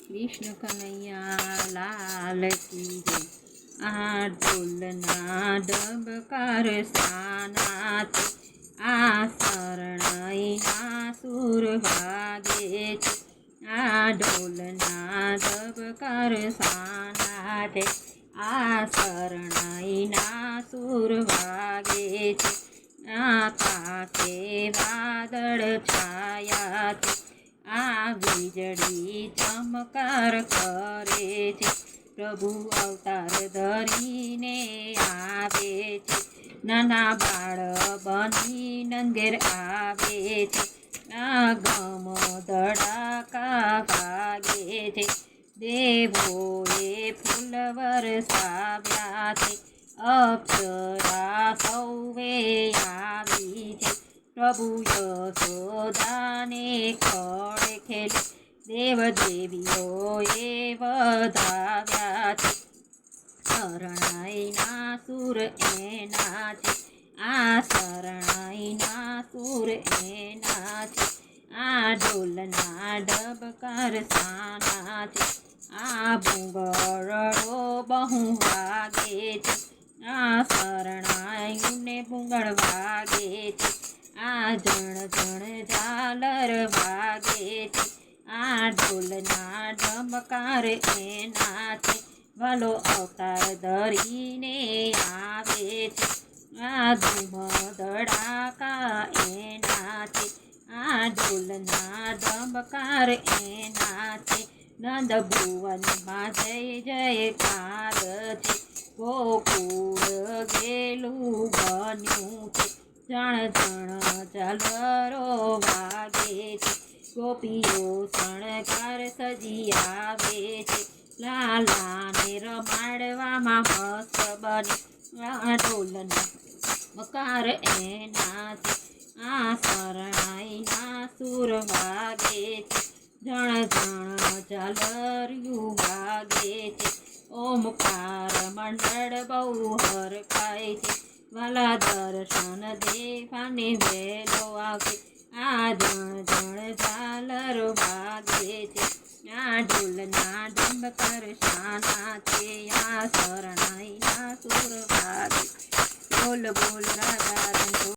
कृष्ण कन्हैया लाल की जय। आ ढोलना डबकार सानाथी आ शरणाईना सुर वागे छे। आ ढोलना डबकार सानाथी आ शरणाईना सुर वागे छे। आ पाके वादळ छाया छे आ વીજળી ચમકાર કરે છે। પ્રભુ અવતાર ધરીને આવે છે। નાના બાળ બની નંદેર આવે છે। આ ગમ ધડાકા વાગે છે। દેવોએ ફૂલ વરસાવ્યા છે। અપ્સરા સૌએ આવી છે। પ્રભુ યશોદાને ખોળે ખેલી દેવ દેવીઓએ વધાવ્યા છે। શરણાઈના સુર એના છે આ શરણાઈના સુર એના છે। આ ઢોલના ડબકાર સાના છે આ ભૂંગળો બહુ વાગે છે। આ શરણાઈને ભૂંગળ વાગે છે। આ જણ જણ ઝાલર વાગે છે। આ ઢોલના ડમકાર એના છે વાલો અવતાર ધરીને આવે છે। આ ધૂમ ધડાકા એના છે આ ઢોલના ડમકાર એના છે। નંદ ભુવનમાં જય જયકાર છે ગોકુળ ગેલું બન્યું છે। જણ જણ ઝાલરો વાગે છે ગોપીઓ શણગાર સજી આવે છે। લાલાને રમાડવામાં મસ્ત બને આ ઢોલના મકાર એના છે આ શરણાઈના સુર વાગે છે। જણ જણ ઝાલરિયું વાગે છે। ઓમકાર મંડળ બહુ હરખાય છે વાલા દર્શન દેવાને વેલો આવે। આ જણ જણ ઝાલર વાગે છે આ ઢોલના ડંબકાર શાના છે આ શરણાઈના સુર વાગે। બોલ બોલ રાધા